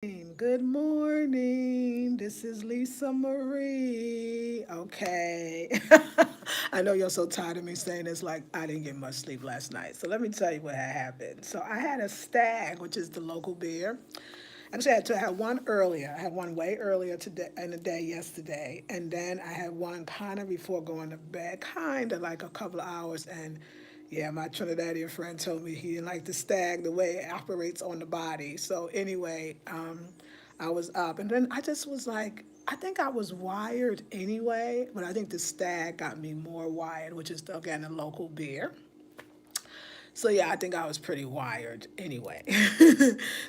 Good morning. This is Lisa Marie. Okay. I know you're so tired of me saying this, like I didn't get much sleep last night. So let me tell you what had happened. So I had a stag, which is the local beer. Actually, I had one earlier. I had one way earlier today in the day yesterday, and then I had one kind of before going to bed, kind of like a couple of hours. And yeah, my Trinidadian friend told me he didn't like the stag the way it operates on the body. So anyway, I was up, and then I just was like, I think I was wired anyway, but I think the stag got me more wired, which is again a local beer. So yeah, I think I was pretty wired anyway.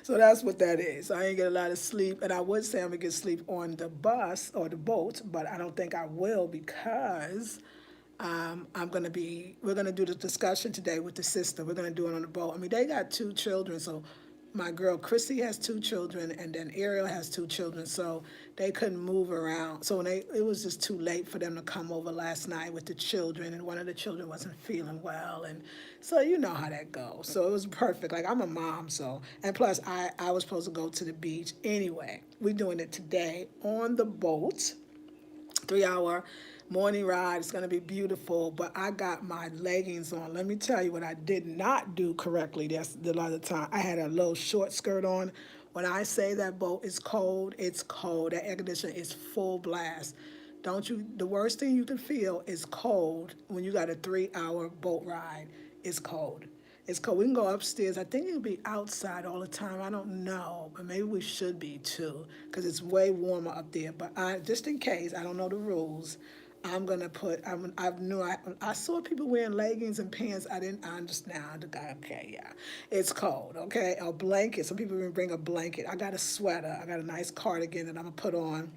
So that's what that is. I ain't get a lot of sleep, and I would say I'm gonna get sleep on the bus or the boat, but I don't think I will because we're gonna do the discussion today with the sister. We're gonna do it on the boat. I mean, they got two children, so my girl Chrissy has two children, and then Ariel has two children, so they couldn't move around. So it was just too late for them to come over last night with the children, and one of the children wasn't feeling well, and so you know how that goes. So it was perfect. Like I'm a mom, so and plus I was supposed to go to the beach anyway. We're doing it today on the boat, 3 hour morning ride. It's going to be beautiful, but I got my leggings on. Let me tell you what I did not do correctly. That's the other time. I had a little short skirt on. When I say that boat is cold, it's cold. That air conditioner is full blast. Don't you? The worst thing you can feel is cold when you got a 3 hour boat ride. It's cold. It's cold. We can go upstairs. I think it'll be outside all the time. I don't know, but maybe we should be too, because it's way warmer up there. But just in case, I don't know the rules. I'm gonna put. I saw people wearing leggings and pants. I didn't understand. Okay, yeah, it's cold. Okay, a blanket. Some people even bring a blanket. I got a sweater. I got a nice cardigan that I'm gonna put on.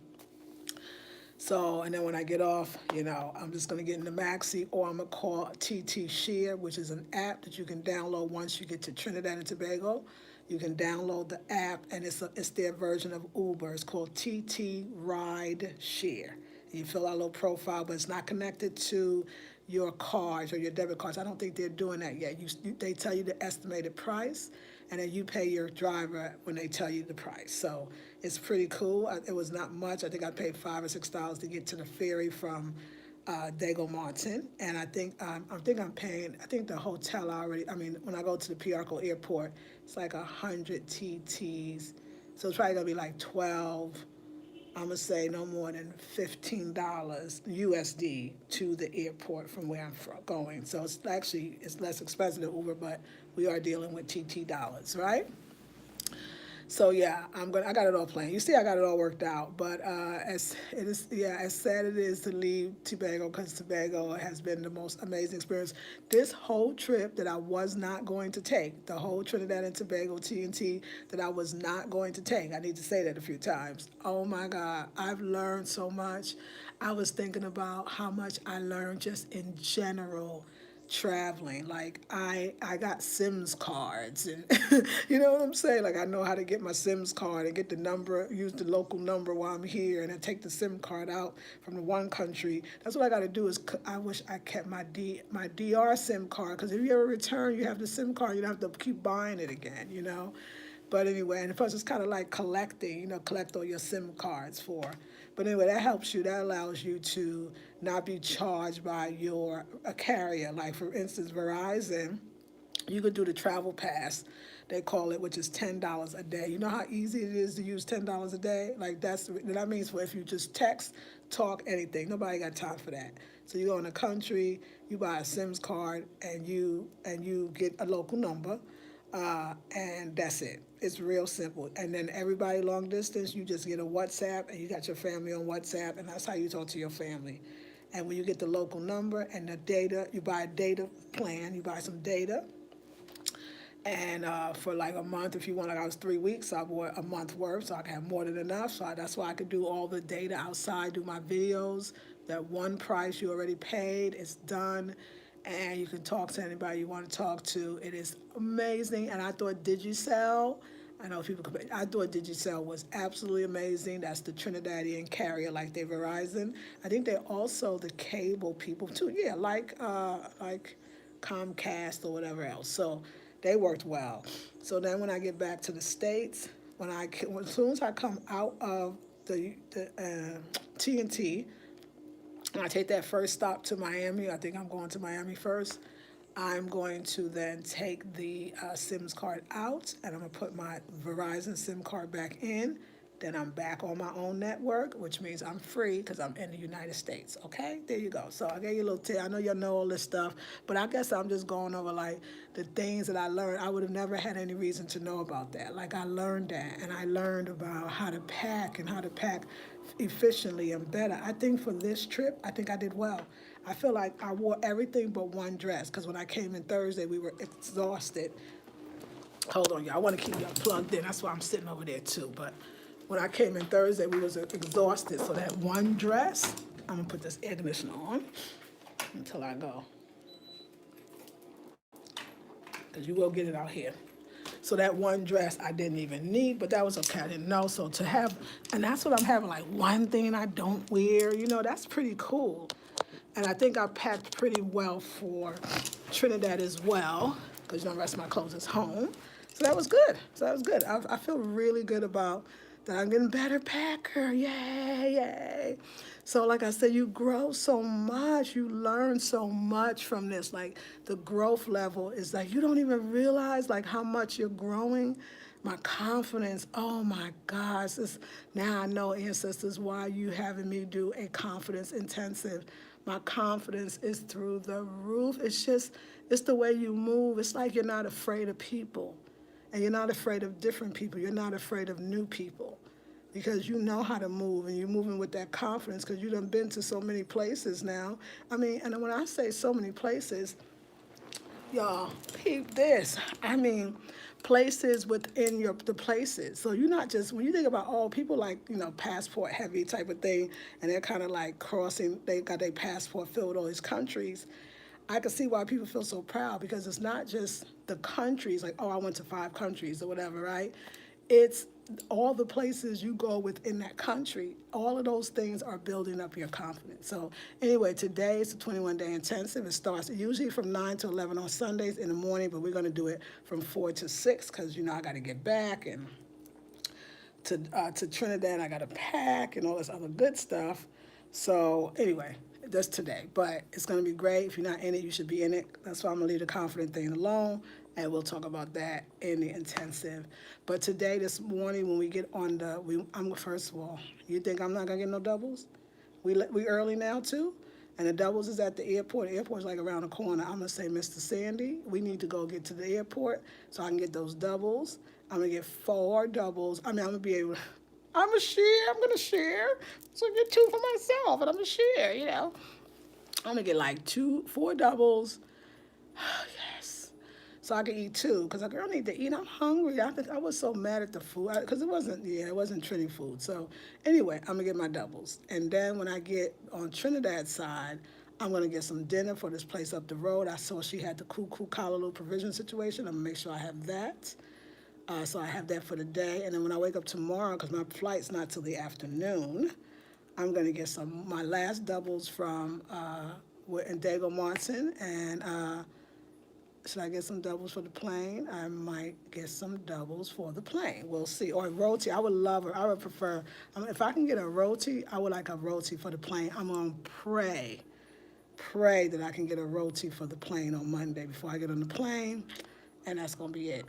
So, and then when I get off, I'm just going to get in the maxi, or I'm going to call TT Share, which is an app that you can download once you get to Trinidad and Tobago. You can download the app, and it's their version of Uber. It's called TT Ride Share. You fill out a little profile, but it's not connected to your cards or your debit cards. I don't think they're doing that yet. They tell you the estimated price, and then you pay your driver when they tell you the price. So it's pretty cool. It was not much. I think I paid $5 or $6 to get to the ferry from Dago Martin, and I think I'm paying. I think the hotel already. I mean, when I go to the Piarco Airport, it's like 100 TTs, so it's probably gonna be like 12. I'm gonna say no more than $15 USD to the airport from where I'm going. So it's less expensive than Uber, but we are dealing with TT dollars, right? So yeah, I got it all planned. You see, I got it all worked out. But as sad it is to leave Tobago, because Tobago has been the most amazing experience. This whole trip that I was not going to take, the whole Trinidad and Tobago TNT that I was not going to take. I need to say that a few times. Oh my God, I've learned so much. I was thinking about how much I learned just in general traveling. Like I got Sims cards, and you know what I'm saying? Like I know how to get my Sims card and get the number, use the local number while I'm here, and then take the SIM card out from the one country. That's what I got to do. I wish I kept my DR SIM card, because if you ever return, you have the SIM card. You don't have to keep buying it again. But anyway, and plus it's kind of like collecting, collect all your SIM cards for. But anyway, that helps you. That allows you to not be charged by your a carrier. Like for instance, Verizon, you could do the travel pass, they call it, which is $10 a day. You know how easy it is to use $10 a day? Like that means for if you just text, talk, anything. Nobody got time for that. So you go in a country, you buy a Sims card, and you get a local number, and that's it. It's real simple. And then everybody long distance, you just get a WhatsApp, and you got your family on WhatsApp, and that's how you talk to your family. And when you get the local number and the data, you buy a data plan, you buy some data, and for like a month, if you want, like I was 3 weeks, so I bought a month worth, so I can have more than enough. So that's why I could do all the data outside, do my videos. That one price you already paid, it's done, and you can talk to anybody you want to talk to. It is amazing, and I thought Digicel. I know people complain. I thought Digicel was absolutely amazing. That's the Trinidadian carrier, like they Verizon. I think they're also the cable people too. Yeah, like Comcast or whatever else. So they worked well. So then when I get back to the States, As soon as I come out of the TNT, and I take that first stop to Miami. I think I'm going to Miami first. I'm going to then take the SIMS card out, and I'm gonna put my Verizon SIM card back in. Then I'm back on my own network, which means I'm free because I'm in the United States. Okay, there you go. So I gave you a little tip. I know you know all this stuff, but I guess I'm just going over like the things that I learned. I would have never had any reason to know about that. Like I learned that, and I learned about how to pack and how to pack efficiently and better. I think for this trip, I think I did well. I feel like I wore everything but one dress because when I came in Thursday, we were exhausted. Hold on, y'all. I want to keep y'all plugged in. That's why I'm sitting over there too. But when I came in Thursday, we was exhausted. So that one dress, I'm gonna put this air conditioner on until I go, because you will get it out here. So that one dress I didn't even need, but that was okay. I didn't know. So to have, and that's what I'm having, like one thing I don't wear, that's pretty cool. And I think I packed pretty well for Trinidad as well, because the rest of my clothes is home. So that was good. I feel really good about that. I'm getting better packer. Yay, yay. So like I said, you grow so much. You learn so much from this. Like the growth level is like, you don't even realize like how much you're growing. My confidence, oh my gosh, now I know, ancestors, why you having me do a confidence intensive. My confidence is through the roof. It's the way you move. It's like you're not afraid of people, and you're not afraid of different people. You're not afraid of new people because you know how to move, and you're moving with that confidence because you done been to so many places now. I mean, and when I say so many places, y'all, peep this. I mean, places within the places. So you're not just, when you think about, people like, passport heavy type of thing, and they're kind of like crossing, they got their passport filled with all these countries. I can see why people feel so proud because it's not just the countries, like, I went to 5 countries or whatever, right? It's all the places you go within that country. All of those things are building up your confidence. So anyway, today is a 21-day intensive. It starts usually from 9 to 11 on Sundays in the morning, but we're going to do it from 4 to 6 because, I got to get back and to Trinidad. I got to pack and all this other good stuff. So anyway, that's today. But it's going to be great. If you're not in it, you should be in it. That's why I'm going to leave the confident thing alone. And we'll talk about that in the intensive. But today, this morning, when we get on I'm first of all, you think I'm not gonna get no doubles? We early now too, and the doubles is at the airport. The airport's like around the corner. I'm gonna say, Mr. Sandy, we need to go get to the airport so I can get those doubles. I'm gonna get 4 doubles. I mean, I'm gonna be able. I'm gonna share. I'm gonna share. So I get 2 for myself, and I'm gonna share. I'm gonna get like 4 doubles. So I can eat 2 because I girl need to eat. I'm hungry. I was so mad at the food because it wasn't Trini food. So anyway, I'm gonna get my doubles, and then when I get on Trinidad's side, I'm gonna get some dinner for this place up the road. I saw she had the Cuckoo Callaloo provision situation. I'm gonna make sure I have that. So I have that for the day, and then when I wake up tomorrow, because my flight's not till the afternoon, I'm gonna get my last doubles from Dago Martin and. Should I get some doubles for the plane? I might get some doubles for the plane. We'll see. Or a roti. I would love her. I would prefer. If I can get a roti, I would like a roti for the plane. I'm going to pray that I can get a roti for the plane on Monday before I get on the plane. And that's going to be it.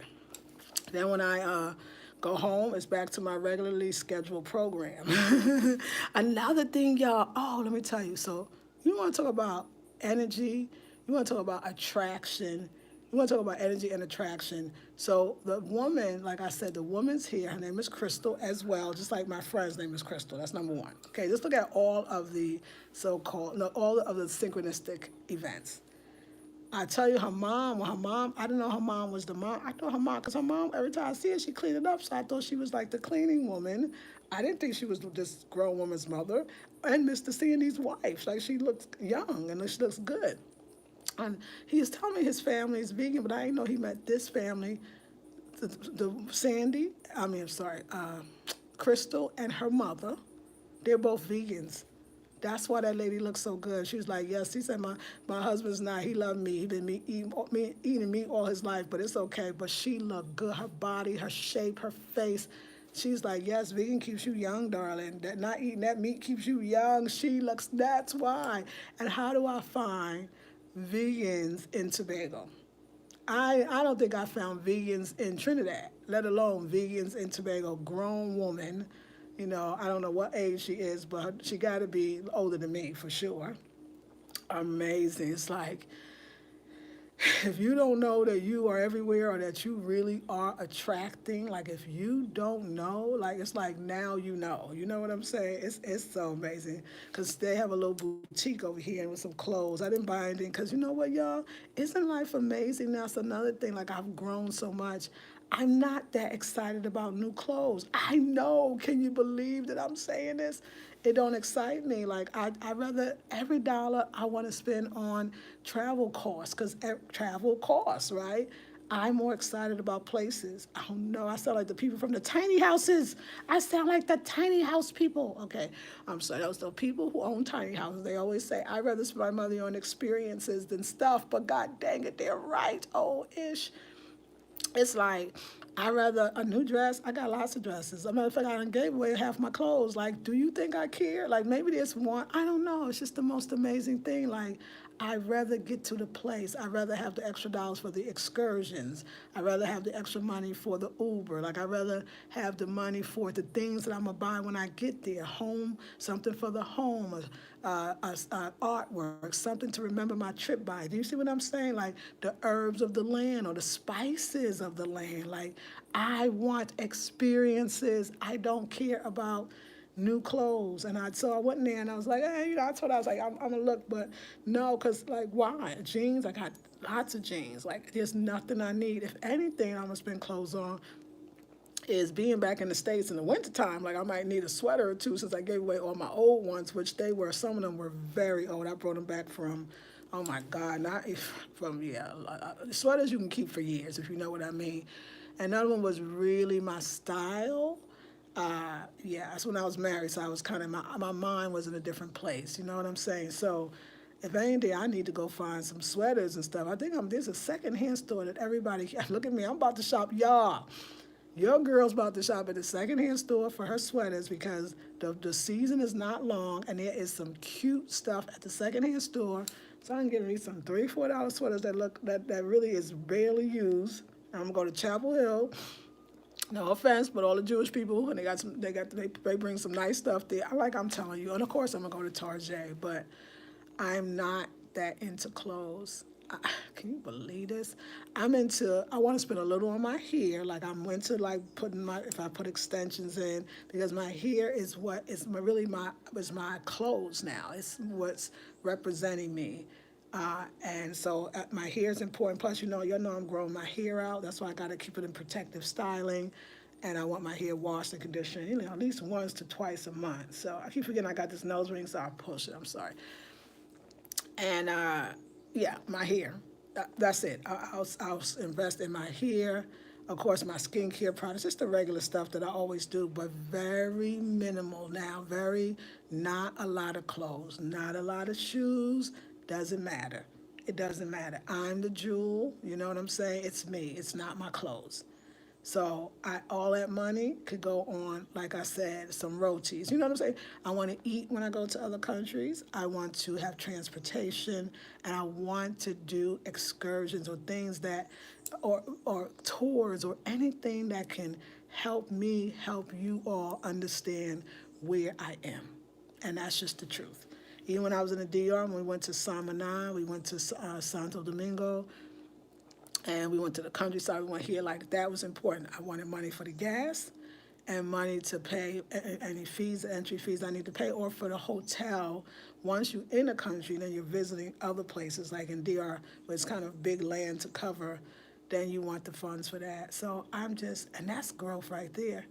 Then when I go home, it's back to my regularly scheduled program. Another thing, y'all. Let me tell you. So you want to talk about energy. You want to talk about attraction. You want to talk about energy and attraction. So the woman, like I said, the woman's here. Her name is Crystal as well, just like my friend's name is Crystal. That's number 1. Okay, let's look at all of the all of the synchronistic events. I tell you, her mom, I didn't know her mom was the mom. I thought her mom, because her mom, every time I see her, she cleaned it up. So I thought she was like the cleaning woman. I didn't think she was this grown woman's mother. And Mr. Sandy's wife. Like, she looks young and she looks good. And he was telling me his family is vegan, but I didn't know he met this family, Crystal and her mother. They're both vegans. That's why that lady looks so good. She was like, yes, he said, my husband's not. He loved me. He been eating meat all his life, but it's okay. But she looked good. Her body, her shape, her face. She's like, yes, vegan keeps you young, darling. That not eating that meat keeps you young. She looks, that's why. And how do I find vegans in Tobago? I don't think I found vegans in Trinidad, let alone vegans in Tobago. Grown woman, I don't know what age she is, but she got to be older than me for sure. Amazing. It's like if you don't know that you are everywhere or that you really are attracting, like if you don't know, like it's like now you know. You know what I'm saying? It's so amazing because they have a little boutique over here with some clothes. I didn't buy anything because you know what, y'all? Isn't life amazing? That's another thing. Like I've grown so much. I'm not that excited about new clothes. I know. Can you believe that I'm saying this? It don't excite me. Like I rather every dollar I want to spend on travel costs because travel costs, right? I'm more excited about places. I don't know. I sound like the people from the tiny houses. I sound like the tiny house people. Okay, I'm sorry. Those the people who own tiny houses. They always say I'd rather spend my money on experiences than stuff. But God dang it, they're right. Oh ish. It's like I rather a new dress. I got lots of dresses. As a matter of fact, I done gave away half my clothes. Like, do you think I care? Like, maybe there's one. I don't know. It's just the most amazing thing. Like, I'd rather get to the place. I'd rather have the extra dollars for the excursions. I'd rather have the extra money for the Uber. Like, I'd rather have the money for the things that I'm going to buy when I get there. Home, something for the home, artwork, something to remember my trip by. Do you see what I'm saying? Like, the herbs of the land or the spices of the land. Like, I want experiences. I don't care about new clothes. And I went in there and I was like, hey, I told her, I was like, I'm gonna look, but no, because like, why? Jeans, I got lots of jeans. Like, there's nothing I need. If anything, I'm gonna spend clothes on is being back in the States in the wintertime. Like, I might need a sweater or two since I gave away all my old ones, which some of them were very old. I brought them back from, oh my God, not if, from, yeah, sweaters you can keep for years, if you know what I mean. Another one was really my style. Yeah, that's when I was married, so I was kind of my mind was in a different place. You know what I'm saying? So, if anything, I need to go find some sweaters and stuff. I think there's a secondhand store that everybody look at me. I'm about to shop, y'all. Your girl's about to shop at the secondhand store for her sweaters because the season is not long and there is some cute stuff at the secondhand store. So I can get me some $3, $4 sweaters that really is barely used. I'm gonna go to Chapel Hill. No offense, but all the Jewish people and they bring some nice stuff there. I'm telling you, and of course I'm gonna go to Target, but I'm not that into clothes. Can you believe this? I want to spend a little on my hair. Like I'm into like if I put extensions in, because my hair is what is my clothes now. It's what's representing me. And so my hair is important. Plus, you know I'm growing my hair out. That's why I got to keep it in protective styling. And I want my hair washed and conditioned, at least once to twice a month. So I keep forgetting I got this nose ring, so I'll push it. I'm sorry. And yeah, my hair. That's it. I'll invest in my hair. Of course, my skincare products, just the regular stuff that I always do, but very minimal now. Not a lot of clothes, not a lot of shoes. Doesn't matter. It doesn't matter. I'm the jewel. You know what I'm saying? It's me. It's not my clothes. So all that money could go on, like I said, some rotis. You know what I'm saying? I want to eat when I go to other countries. I want to have transportation, and I want to do excursions or things or tours or anything that can help me help you all understand where I am, and that's just the truth. Even when I was in the DR, when we went to Samaná, we went to Santo Domingo, and we went to the countryside. We went here, like that was important. I wanted money for the gas and money to pay any fees, entry fees I need to pay, or for the hotel. Once you're in the country, then you're visiting other places, like in DR, where it's kind of big land to cover, then you want the funds for that. So and that's growth right there.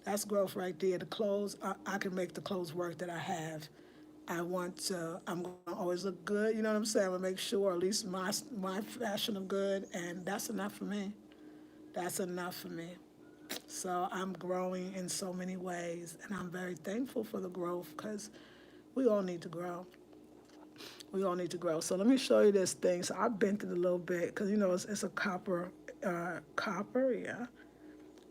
That's growth right there. The clothes, I can make the clothes work that I have. I'm going to always look good. You know what I'm saying? I'm going to make sure at least my fashion of good, and that's enough for me. That's enough for me. So I'm growing in so many ways, and I'm very thankful for the growth because we all need to grow. We all need to grow. So let me show you this thing. So I bent it a little bit because it's a copper, yeah,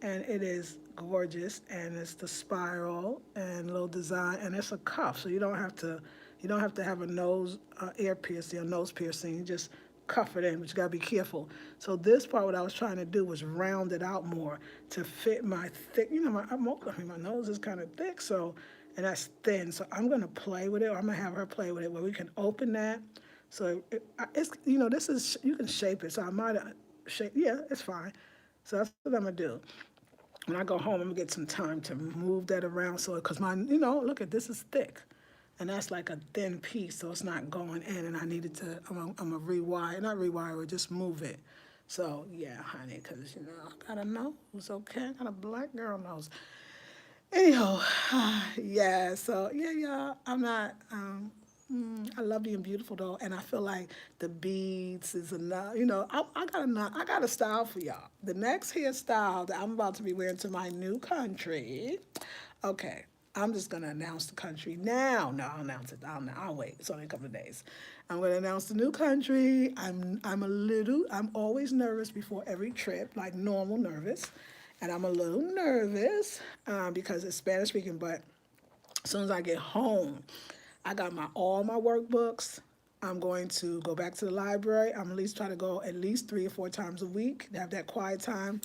and it is gorgeous, and it's the spiral and little design, and it's a cuff, so you don't have to have a nose ear piercing or nose piercing. You just cuff it in, but you gotta be careful. So this part, what I was trying to do was round it out more to fit my thick. You know, my nose is kind of thick, so and that's thin. So I'm gonna play with it. Or I'm gonna have her play with it where we can open that. So it's this is you can shape it. So I might shape. Yeah, it's fine. So that's what I'm gonna do. When I go home, I'm gonna get some time to move that around. So because my look at this is thick, and that's like a thin piece, so it's not going in. And I needed to. I'm gonna rewire, not rewire, but just move it. So yeah, honey, because I got a nose, okay? I got a black girl nose. Anyhow, yeah, so yeah, y'all, I'm not, I love being beautiful though, and I feel like the beads is enough. I got a style for y'all. The next hairstyle that I'm about to be wearing to my new country. Okay, I'm just gonna announce the country now. No, I'll announce it. I'll wait. It's only a couple of days. I'm gonna announce the new country. I'm always nervous before every trip, like normal nervous, and I'm a little nervous because it's Spanish speaking. But as soon as I get home, I got all my workbooks. I'm going to go back to the library. I'm at least try to go at least 3 or 4 times a week to have that quiet time.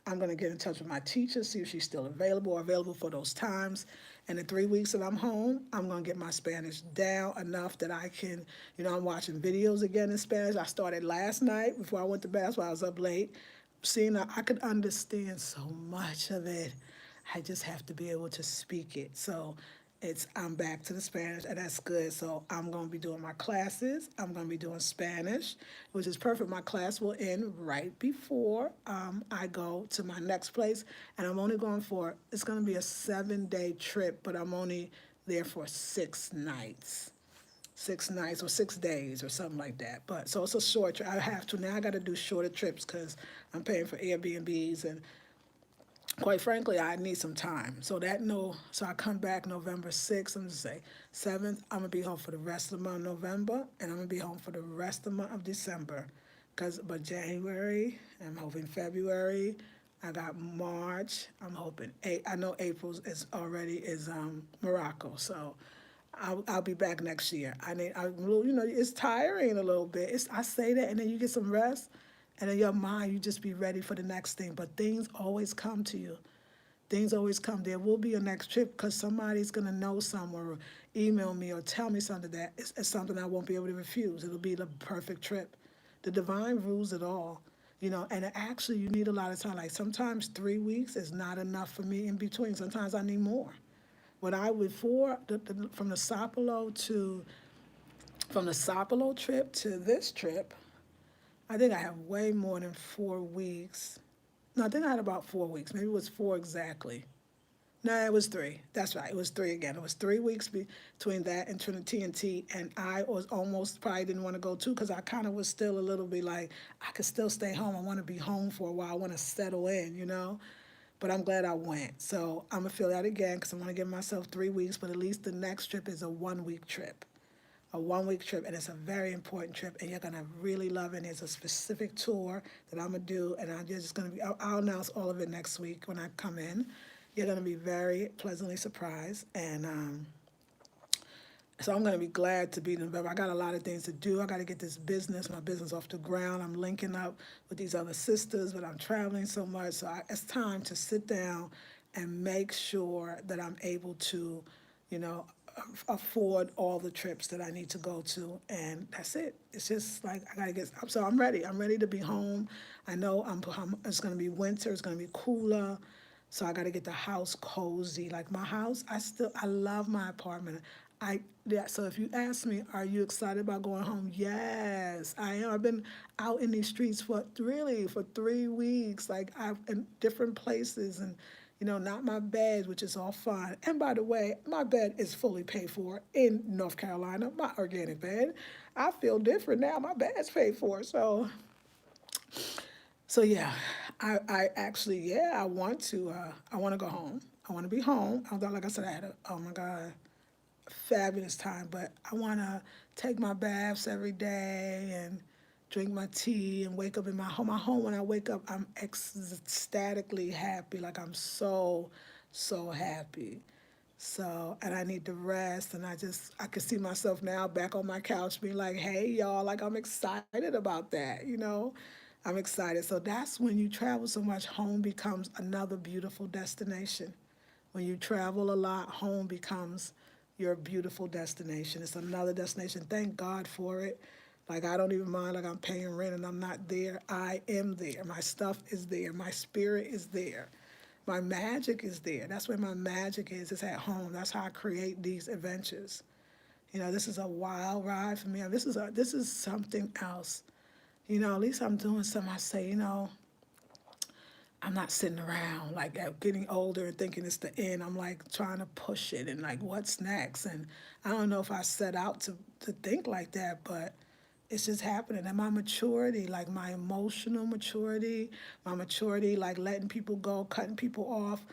I'm going to get in touch with my teacher, see if she's still available or available for those times. And the 3 weeks that I'm home, I'm going to get my Spanish down enough that I can, I'm watching videos again in Spanish. I started last night before I went to bed. That's why I was up late. Seeing I could understand so much of it. I just have to be able to speak it. So I'm back to the Spanish, and that's good. So I'm going to be doing my classes. I'm going to be doing Spanish, which is perfect. My class will end right before I go to my next place, and I'm only going it's going to be a 7-day trip, but I'm only there for 6 nights. 6 nights or 6 days or something like that. But so it's a short trip. I have to now. I got to do shorter trips because I'm paying for Airbnbs, and quite frankly, I need some time. So I come back November 6th. I'm gonna say 7th. I'm gonna be home for the rest of the month of November, and I'm gonna be home for the rest of the month of December. But January, I'm hoping February. I got March. I'm hoping. I know April's is already is Morocco. So I'll be back next year. It's tiring a little bit. I say that, and then you get some rest, and in your mind, you just be ready for the next thing. But things always come to you. Things always come. There will be a next trip because somebody's gonna know somewhere, or email me, or tell me something that it's something I won't be able to refuse. It'll be the perfect trip. The divine rules it all. And actually, you need a lot of time. Like sometimes 3 weeks is not enough for me in between. Sometimes I need more. When I would from the Sao Paulo trip to this trip, I think I have way more than 4 weeks. No, I think I had about 4 weeks. Maybe it was four exactly. No, it was three. That's right. It was three again. It was 3 weeks between that and Trinity and T. And I was almost probably didn't want to go too because I kind of was still a little bit like, I could still stay home. I want to be home for a while. I want to settle in. But I'm glad I went. So I'm going to feel that again because I want to give myself 3 weeks. But at least the next trip is a 1 week trip. A 1 week trip, and it's a very important trip, and you're gonna really love it. There's a specific tour that I'm gonna do, and I'll announce all of it next week when I come in. You're gonna be very pleasantly surprised, and so I'm gonna be glad to be in November. I got a lot of things to do. I got to get my business off the ground. I'm linking up with these other sisters, but I'm traveling so much, so it's time to sit down and make sure that I'm able to, you know, afford all the trips that I need to go to, and that's it. It's just like I gotta get. So I'm ready. I'm ready to be home. I know it's gonna be winter. It's gonna be cooler. So I got to get the house cozy. Like my house, I love my apartment. So if you ask me, are you excited about going home? Yes, I am. I've been out in these streets for 3 weeks, like I've in different places, and not my bed, which is all fine. And by the way, my bed is fully paid for in North Carolina, my organic bed. I feel different now. My bed's paid for, so yeah, I actually, yeah, I want to go home. I want to be home. Although, like I said, I had oh my God, fabulous time. But I want to take my baths every day, and drink my tea and wake up in my home. My home, when I wake up, I'm ecstatically happy. Like I'm so, so happy. So, and I need to rest. And I can see myself now back on my couch being like, hey, y'all, like I'm excited about that. I'm excited. So that's when you travel so much, home becomes another beautiful destination. When you travel a lot, home becomes your beautiful destination. It's another destination. Thank God for it. Like I don't even mind like I'm paying rent and I'm not there. I am there. My stuff is there. My spirit is there. My magic is there. That's where my magic is. It's at home. That's how I create these adventures. This is a wild ride for me. This is something else. At least I'm doing something. I say, I'm not sitting around like getting older and thinking it's the end. I'm like trying to push it and like what's next. And I don't know if I set out to think like that, but it's just happening. And my maturity, like my emotional maturity, my maturity, like letting people go, cutting people off.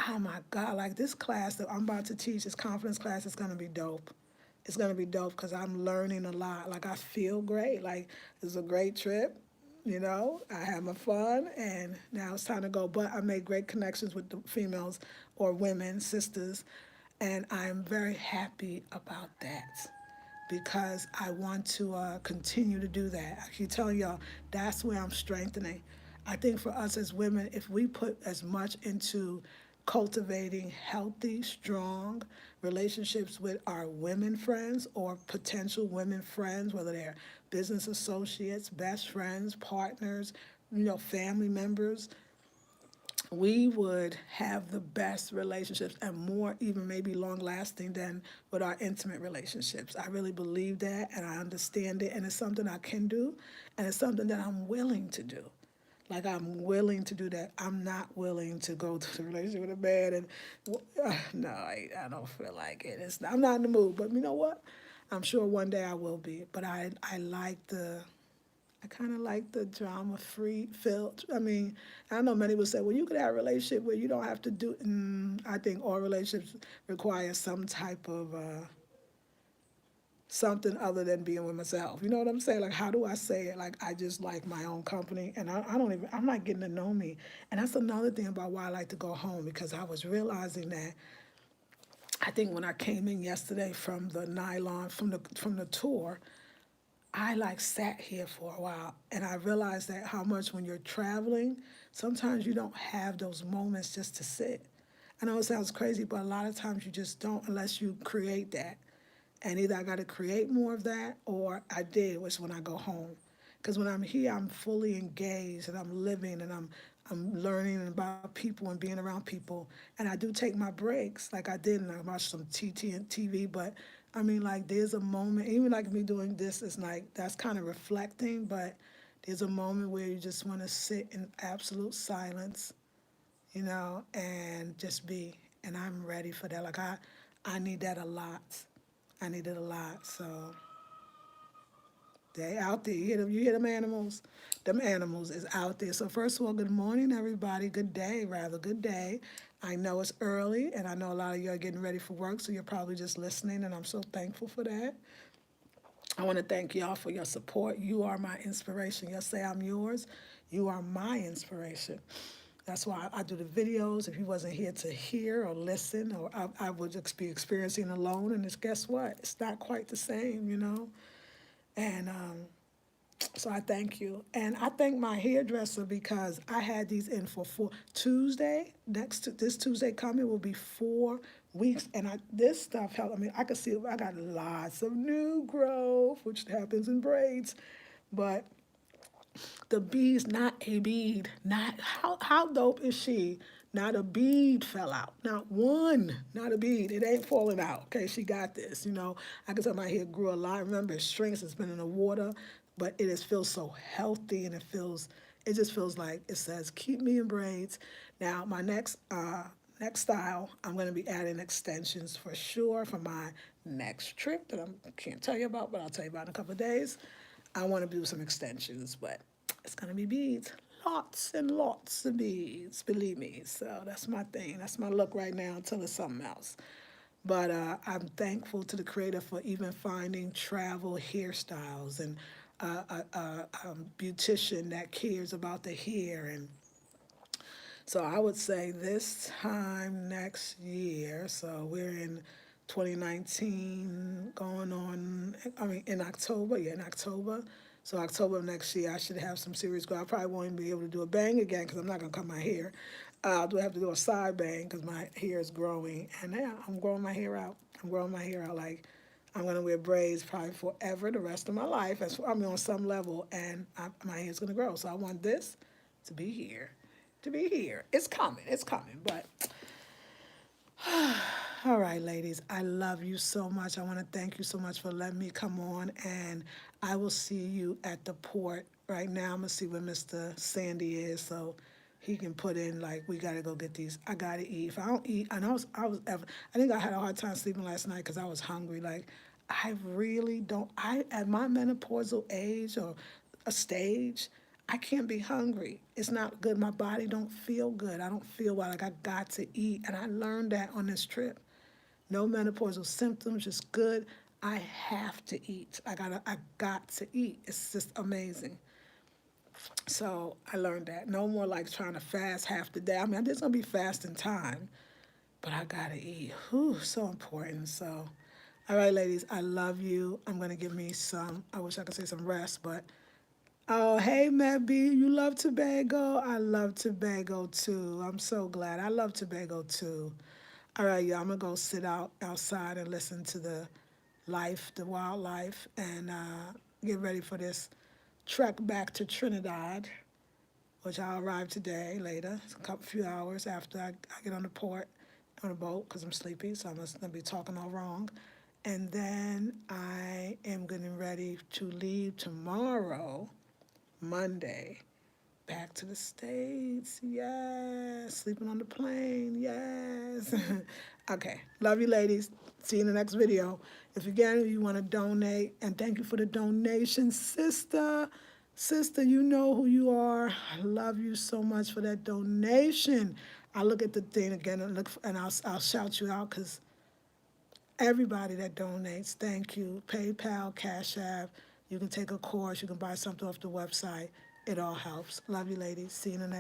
Oh my God, like this class that I'm about to teach, this confidence class, is gonna be dope. It's gonna be dope because I'm learning a lot. Like I feel great. Like it's a great trip. I had my fun, and now it's time to go. But I made great connections with the females or women, sisters, and I'm very happy about that because I want to continue to do that. I keep telling y'all that's where I'm strengthening. I think for us as women, if we put as much into cultivating healthy, strong relationships with our women friends or potential women friends, whether they're business associates, best friends, partners, family members, we would have the best relationships and more even maybe long lasting than with our intimate relationships. I really believe that and I understand it, and it's something I can do, and it's something that I'm willing to do. Like I'm willing to do that. I'm not willing to go to the relationship with a man and no, I don't feel like it. I'm not in the mood. But you know what? I'm sure one day I will be. But I kind of like the drama free filled. I mean, I know many would say, well, you could have a relationship where you don't have to do. I think all relationships require some type of something other than being with myself. You know what I'm saying? Like, how do I say it? Like, I just like my own company, and I don't even. I'm not getting to know me, and that's another thing about why I like to go home because I was realizing that. I think when I came in yesterday from the nylon from the tour, I like sat here for a while and I realized that how much when you're traveling, sometimes you don't have those moments just to sit. I know it sounds crazy, but a lot of times you just don't unless you create that. And either I got to create more of that or I did, which is when I go home. Because when I'm here, I'm fully engaged and I'm living and I'm learning about people and being around people. And I do take my breaks, like I did, and I watch some TT and TV. But I mean, like there's a moment, even like me doing this, is like that's kind of reflecting. But there's a moment where you just want to sit in absolute silence, and just be. And I'm ready for that. Like I need that a lot. I need it a lot. So they out there. You hear them animals? Them animals is out there. So first of all, good morning, everybody. Good day, rather. Good day. I know it's early, and I know a lot of you are getting ready for work, so you're probably just listening, and I'm so thankful for that. I want to thank y'all for your support. You are my inspiration. You'll say I'm yours. You are my inspiration. That's why I do the videos. If you wasn't here to hear or listen, or I would just be experiencing alone. And it's guess what? It's not quite the same. And so I thank you. And I thank my hairdresser because I had these in for Tuesday. This Tuesday coming will be 4 weeks. And this stuff helped. I mean, I could see I got lots of new growth, which happens in braids. But the bead's not a bead. Not how dope is she? Not a bead fell out. Not one. Not a bead. It ain't falling out. Okay, she got this. I can tell my hair grew a lot. Remember, it shrinks. It's been in the water, but it just feels so healthy, and it just feels like it says, "Keep me in braids." Now, my next style, I'm going to be adding extensions for sure for my next trip that I can't tell you about, but I'll tell you about in a couple of days. I want to do some extensions, but it's gonna be beads. Lots and lots of beads, believe me. So that's my thing. That's my look right now until it's something else. But I'm thankful to the creator for even finding travel hairstyles and a beautician that cares about the hair. And so I would say this time next year, so we're in 2019 going on, I mean, in October, yeah, in October. So October of next year, I should have some serious growth. I probably won't even be able to do a bang again because I'm not going to cut my hair. I do have to do a side bang because my hair is growing. And yeah, I'm growing my hair out. I'm growing my hair out like I'm going to wear braids probably forever, the rest of my life. I mean, on some level, and my hair's going to grow. So I want this to be here, to be here. It's coming, it's coming. But all right, ladies, I love you so much. I want to thank you so much for letting me come on, and I will see you at the port. Right now, I'm going to see where Mr. Sandy is so he can put in, like, we got to go get these. I got to eat. If I don't eat, I think I had a hard time sleeping last night because I was hungry. Like, I really don't, at my menopausal age or a stage, I can't be hungry. It's not good. My body don't feel good. I don't feel well. Like I got to eat, and I learned that on this trip. No menopausal symptoms, just good. I have to eat. I got to eat. It's just amazing. So I learned that. No more like trying to fast half the day. I mean, there's gonna be fasting time, but I gotta eat. Whew, so important. So, all right, ladies, I love you. I'm gonna give me some. I wish I could say some rest, but oh, hey, Matt B, you love Tobago? I love Tobago too. I'm so glad. I love Tobago too. All right, y'all, I'm gonna go sit outside and listen to the life, the wildlife, and get ready for this trek back to Trinidad, which I'll arrive today later. It's a couple few hours after I get on the port on the boat because I'm sleepy, so I'm gonna be talking all wrong. And then I am getting ready to leave tomorrow, Monday, back to the States. Yes. Sleeping on the plane. Yes. Okay. Love you, ladies. See you in the next video. If again you want to donate, and thank you for the donation, sister. Sister, you know who you are. I love you so much for that donation. I look at the thing again and I'll shout you out because everybody that donates, thank you. PayPal, Cash App. You can take a course. You can buy something off the website. It all helps. Love you, ladies. See you in the next.